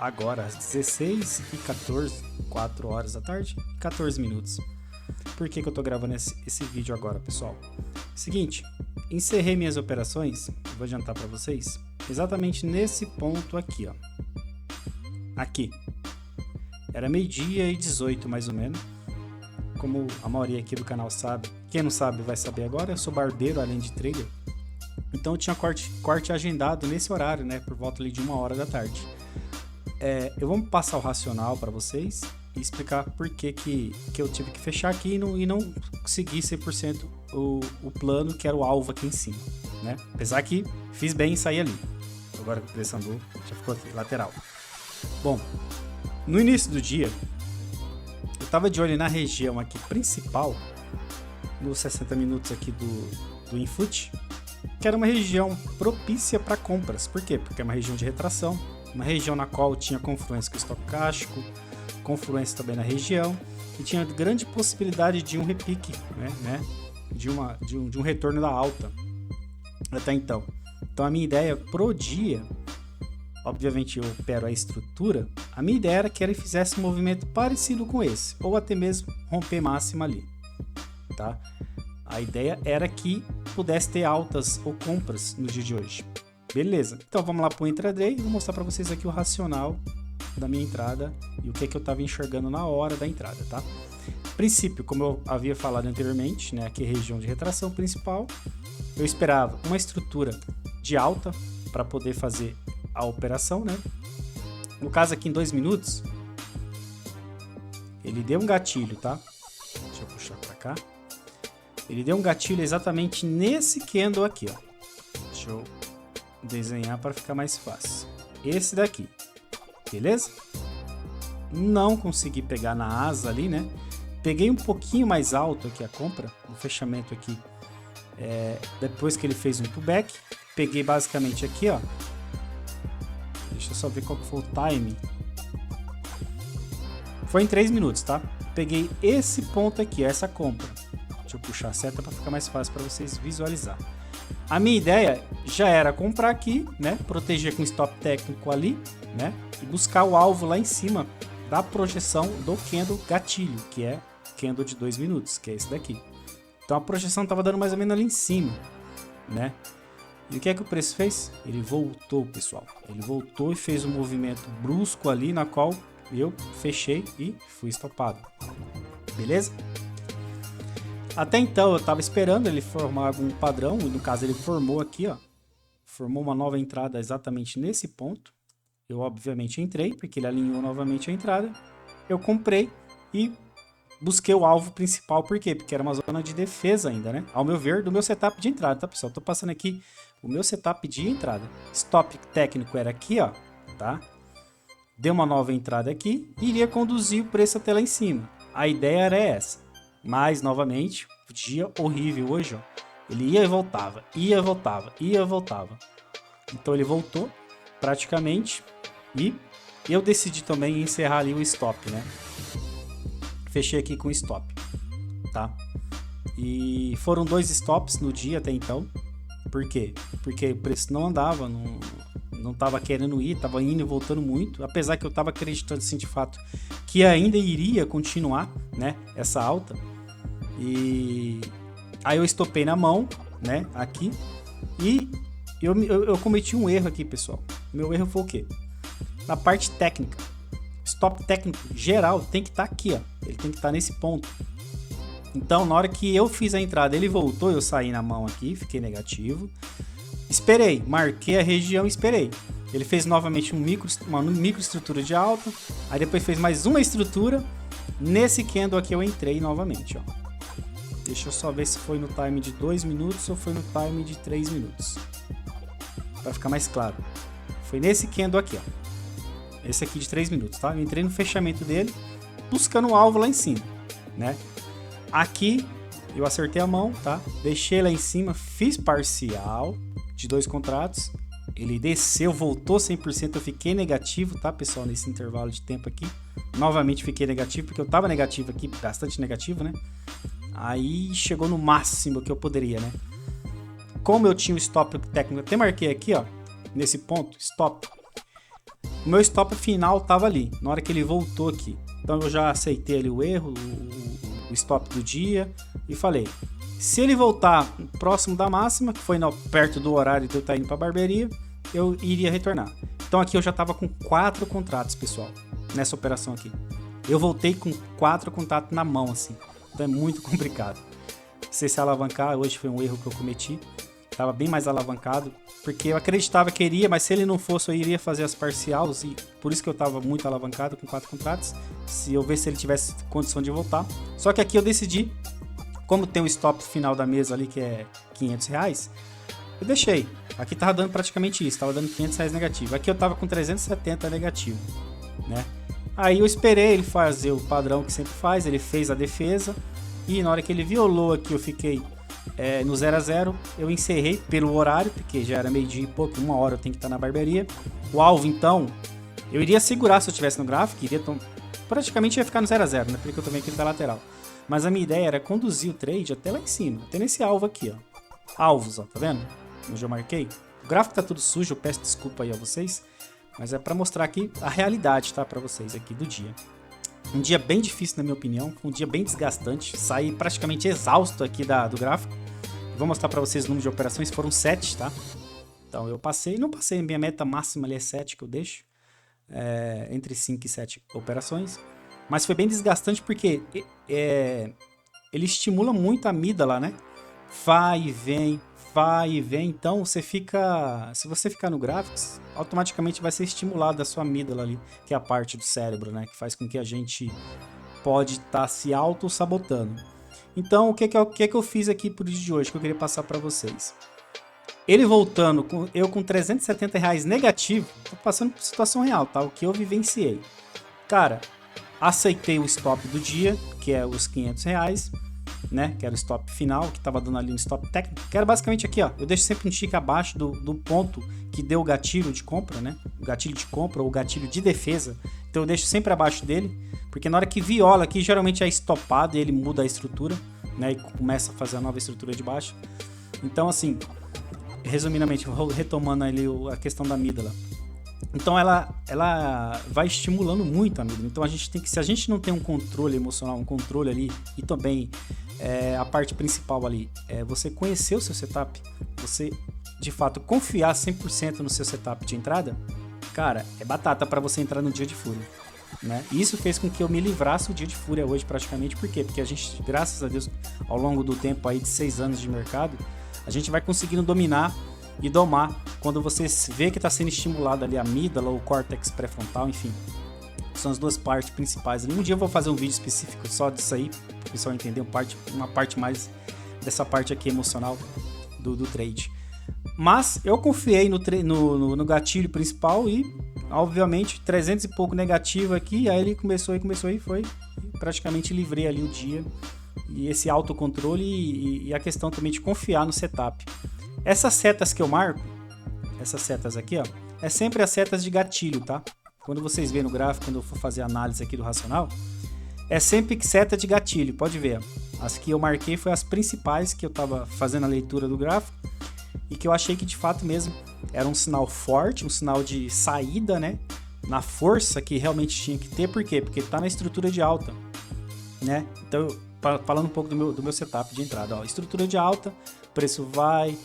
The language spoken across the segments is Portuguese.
agora às 16h14, 4 horas da tarde, 14 minutos. Por que eu tô gravando esse vídeo agora, pessoal? Seguinte, encerrei minhas operações, vou adiantar para vocês, exatamente nesse ponto aqui, ó. Aqui. Era 12h18 mais ou menos. Como a maioria aqui do canal sabe, quem não sabe vai saber agora, eu sou barbeiro além de trader. Então eu tinha corte agendado nesse horário, né, por volta ali de 1 hora da tarde. Eu vou passar o racional para vocês e explicar por que eu tive que fechar aqui e não consegui 100% o plano, que era o alvo aqui em cima, né? Apesar que fiz bem em sair ali. Agora a pressão já ficou aqui, lateral. Bom, no início do dia, eu estava de olho na região aqui principal, nos 60 minutos aqui do Infut, que era uma região propícia para compras. Por quê? Porque é uma região de retração, uma região na qual tinha confluência com o estocástico, confluência também na região, e tinha grande possibilidade de um repique, né? De um retorno da alta até então. Então a minha ideia pro dia, obviamente eu opero a estrutura, a minha ideia era que ele fizesse um movimento parecido com esse, ou até mesmo romper máxima ali, tá? A ideia era que pudesse ter altas ou compras no dia de hoje. Beleza, então vamos lá para o intraday e vou mostrar para vocês aqui o racional da minha entrada e o que eu estava enxergando na hora da entrada, tá? Princípio, como eu havia falado anteriormente, né, aqui é a região de retração principal, eu esperava uma estrutura de alta para poder fazer a operação, né? No caso aqui em 2 minutos, ele deu um gatilho, tá? Deixa eu puxar para cá. Ele deu um gatilho exatamente nesse candle aqui, ó. Deixa eu desenhar para ficar mais fácil. Esse daqui, beleza? Não consegui pegar na asa ali, né? Peguei um pouquinho mais alto aqui a compra, no fechamento aqui, depois que ele fez um pullback. Peguei basicamente aqui, ó. Deixa eu só ver qual que foi o time. Foi em 3 minutos, tá? Peguei esse ponto aqui, essa compra. Deixa eu puxar a seta para ficar mais fácil para vocês visualizar. A minha ideia já era comprar aqui, né? Proteger com stop técnico ali, né? E buscar o alvo lá em cima da projeção do candle gatilho, que é candle de 2 minutos, que é esse daqui. Então a projeção estava dando mais ou menos ali em cima, né? E o que é que o preço fez? Ele voltou, pessoal. Ele voltou e fez um movimento brusco ali, na qual eu fechei e fui estopado. Beleza? Até então eu estava esperando ele formar algum padrão, e no caso ele formou aqui, ó. Formou uma nova entrada exatamente nesse ponto. Eu obviamente entrei, porque ele alinhou novamente a entrada. Eu comprei e busquei o alvo principal, por quê? Porque era uma zona de defesa ainda, né? Ao meu ver, do meu setup de entrada, tá, pessoal? Tô passando aqui o meu setup de entrada. Stop técnico era aqui, ó, tá? Deu uma nova entrada aqui e iria conduzir o preço até lá em cima. A ideia era essa. Mas, novamente, dia horrível hoje, ó. Ele ia e voltava, ia e voltava, ia e voltava. Então ele voltou, praticamente, e eu decidi também encerrar ali o stop, né? Fechei aqui com stop, tá? E foram 2 stops no dia até então. Por quê? Porque o preço não andava, não tava querendo ir, tava indo e voltando muito, apesar que eu tava acreditando, assim, de fato, que ainda iria continuar, né, essa alta. E aí eu estopei na mão, né, aqui, e eu cometi um erro aqui, pessoal. Meu erro foi o quê? Na parte técnica. Stop técnico geral tem que estar aqui, ó. Ele tem que estar nesse ponto. Então, na hora que eu fiz a entrada, ele voltou, eu saí na mão aqui, fiquei negativo. Esperei, marquei a região e esperei. Ele fez novamente uma microestrutura de alta, aí depois fez mais uma estrutura. Nesse candle aqui eu entrei novamente, ó. Deixa eu só ver se foi no time de 2 minutos ou foi no time de 3 minutos. Para ficar mais claro. Foi nesse candle aqui, ó. Esse aqui de 3 minutos, tá? Eu entrei no fechamento dele, buscando o alvo lá em cima, né? Aqui eu acertei a mão, tá? Deixei lá em cima, fiz parcial de 2 contratos. Ele desceu, voltou 100%, eu fiquei negativo, tá, pessoal? Nesse intervalo de tempo aqui. Novamente fiquei negativo, porque eu tava negativo aqui, bastante negativo, né? Aí chegou no máximo que eu poderia, né? Como eu tinha o stop técnico, até marquei aqui, ó, nesse ponto, stop. o meu stop final tava ali, na hora que ele voltou aqui. Então eu já aceitei ali o erro, o stop do dia e falei, se ele voltar próximo da máxima, que foi perto do horário de eu estar indo para a barbearia, eu iria retornar. Então aqui eu já estava com 4 contratos, pessoal, nessa operação aqui. Eu voltei com 4 contratos na mão, assim. Então é muito complicado. Você se alavancar, hoje foi um erro que eu cometi. Estava bem mais alavancado, porque eu acreditava que iria, mas se ele não fosse, eu iria fazer as parciais, e por isso que eu estava muito alavancado com 4 contratos, se eu ver se ele tivesse condição de voltar. Só que aqui eu decidi, como tem o stop final da mesa ali, que é R$500, eu deixei. Aqui tava dando praticamente isso, tava dando R$500 negativo. Aqui eu tava com 370 negativo, né? Aí eu esperei ele fazer o padrão que sempre faz, ele fez a defesa, e na hora que ele violou aqui, eu fiquei no 0 a 0, eu encerrei pelo horário, porque já era meio-dia e pouco, 1 hora eu tenho que estar na barbearia. O alvo, então, eu iria segurar se eu estivesse no gráfico, praticamente ia ficar no 0 a 0, né? Porque eu também aqui da lateral. Mas a minha ideia era conduzir o trade até lá em cima, até nesse alvo aqui, ó. Alvos, ó, tá vendo? Onde eu marquei. O gráfico tá tudo sujo, eu peço desculpa aí a vocês, mas é para mostrar aqui a realidade, tá? Para vocês aqui do dia. Um dia bem difícil, na minha opinião, um dia bem desgastante, saí praticamente exausto aqui do gráfico. Vou mostrar para vocês o número de operações, foram 7, tá? Então eu não passei, minha meta máxima ali é 7 que eu deixo, entre 5 e 7 operações, mas foi bem desgastante porque ele estimula muito a amígdala, né? Vai e vem, então você fica, se você ficar no Graphics, automaticamente vai ser estimulado a sua amígdala ali, que é a parte do cérebro, né, que faz com que a gente pode estar se auto-sabotando. Então, o que eu fiz aqui pro dia de hoje, que eu queria passar para vocês? Ele voltando, eu com R$370 negativo, tô passando por situação real, tá? O que eu vivenciei. Cara, aceitei o stop do dia, que é os R$500, né, que era o stop final, que tava dando ali um stop técnico, que era basicamente aqui, ó, eu deixo sempre um tique abaixo do ponto que deu o gatilho de compra, né, o gatilho de compra ou o gatilho de defesa, então eu deixo sempre abaixo dele, porque na hora que viola aqui, geralmente é estopado e ele muda a estrutura, né, e começa a fazer a nova estrutura de baixo. Então, assim, resumidamente, retomando ali a questão da amígdala, então ela vai estimulando muito a amígdala. Então a gente tem que, se a gente não tem um controle emocional, um controle ali, e também a parte principal ali é você conhecer o seu setup, você de fato confiar 100% no seu setup de entrada, cara, é batata para você entrar no dia de fúria, né? E isso fez com que eu me livrasse o dia de fúria hoje praticamente. Por quê? Porque a gente, graças a Deus, ao longo do tempo aí de 6 anos de mercado, a gente vai conseguindo dominar e domar quando você vê que está sendo estimulado ali a amígdala ou o córtex pré-frontal, enfim. São as duas partes principais. Um dia eu vou fazer um vídeo específico só disso aí, para o pessoal entender uma parte mais dessa parte aqui emocional do trade. Mas eu confiei no gatilho principal e, obviamente, 300 e pouco negativo aqui, aí ele começou e foi, e praticamente livrei ali o dia. E esse autocontrole e a questão também de confiar no setup. Essas setas que eu marco, essas setas aqui, ó, é sempre as setas de gatilho, tá? Quando vocês verem no gráfico, quando eu for fazer a análise aqui do racional, é sempre seta de gatilho, pode ver. As que eu marquei foi as principais que eu tava fazendo a leitura do gráfico e que eu achei que de fato mesmo era um sinal forte, um sinal de saída, né? Na força que realmente tinha que ter, por quê? Porque tá na estrutura de alta, né? Então, falando um pouco do meu setup de entrada, ó, estrutura de alta, preço vai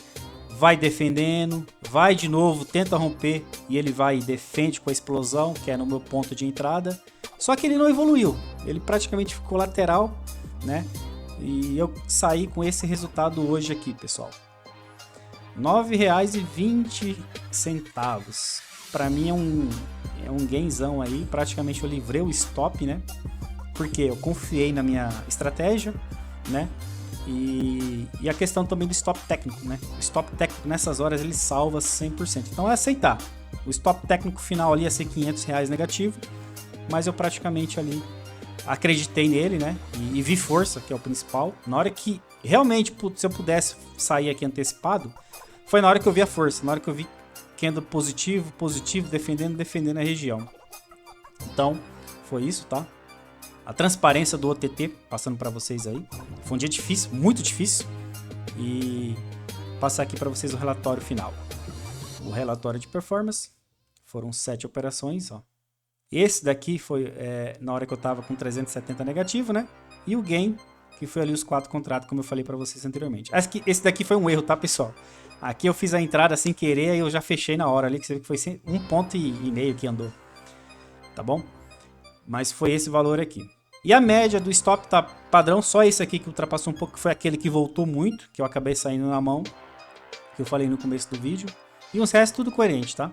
defendendo, vai de novo, tenta romper e ele vai e defende com a explosão, que é no meu ponto de entrada. Só que ele não evoluiu, ele praticamente ficou lateral, né? E eu saí com esse resultado hoje aqui, pessoal. R$ 9,20. Para mim é um gainzão aí, praticamente eu livrei o stop, né? Porque eu confiei na minha estratégia, né? E a questão também do stop técnico, né? O stop técnico nessas horas ele salva 100%. Então é aceitar. O stop técnico final ali ia ser R$500 negativo, mas eu praticamente ali acreditei nele, né? E vi força, que é o principal. Na hora que realmente, se eu pudesse sair aqui antecipado, foi na hora que eu vi a força, na hora que eu vi candle positivo, defendendo a região. Então, foi isso, tá? A transparência do OTT, passando para vocês aí. Foi um dia difícil, muito difícil. E passar aqui para vocês o relatório final. O relatório de performance Foram 7 operações, ó. Esse daqui foi na hora que eu tava com 370 negativo, né? E o gain, que foi ali os 4 contratos, como eu falei para vocês anteriormente. Esse daqui foi um erro, tá, pessoal? Aqui eu fiz a entrada sem querer e eu já fechei na hora ali, que você viu que foi 1,5 ponto que andou. Tá bom? Mas foi esse valor aqui. E a média do stop tá padrão, só esse aqui que ultrapassou um pouco, que foi aquele que voltou muito, que eu acabei saindo na mão, que eu falei no começo do vídeo. E os restos tudo coerente, tá?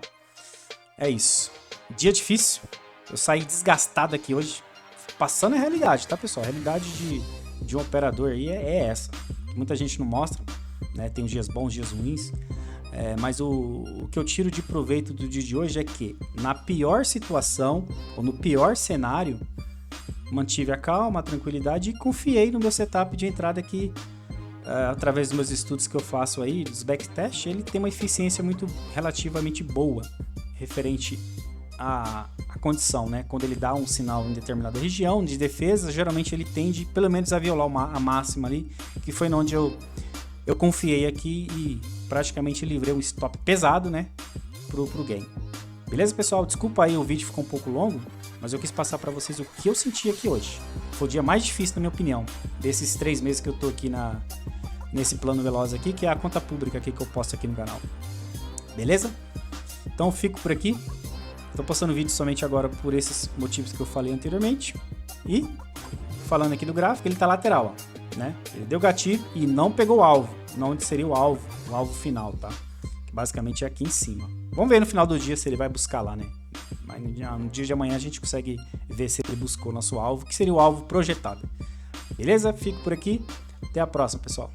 É isso. Dia difícil. Eu saí desgastado aqui hoje. Passando a realidade, tá, pessoal? A realidade de um operador aí é essa. Muita gente não mostra, né? Tem os dias bons, dias ruins. Mas o que eu tiro de proveito do dia de hoje é que, na pior situação, ou no pior cenário, mantive a calma, a tranquilidade e confiei no meu setup de entrada aqui, através dos meus estudos que eu faço aí, dos backtest, ele tem uma eficiência relativamente boa, referente à condição, né? Quando ele dá um sinal em determinada região de defesa, geralmente ele tende, pelo menos, a violar a máxima ali, que foi onde eu confiei aqui e praticamente livrei um stop pesado, né, pro game. Beleza, pessoal? Desculpa aí, o vídeo ficou um pouco longo, mas eu quis passar para vocês o que eu senti aqui hoje. Foi o dia mais difícil, na minha opinião, desses 3 meses que eu tô aqui nesse plano veloz aqui, que é a conta pública aqui que eu posto aqui no canal. Beleza? Então eu fico por aqui. Tô postando vídeo somente agora por esses motivos que eu falei anteriormente. E, falando aqui do gráfico, ele tá lateral, ó, né? Ele deu gatilho e não pegou o alvo, onde seria o alvo final, tá? Que basicamente é aqui em cima. Vamos ver no final do dia se ele vai buscar lá, né? Mas no dia de amanhã a gente consegue ver se ele buscou nosso alvo, que seria o alvo projetado. Beleza? Fico por aqui. Até a próxima, pessoal.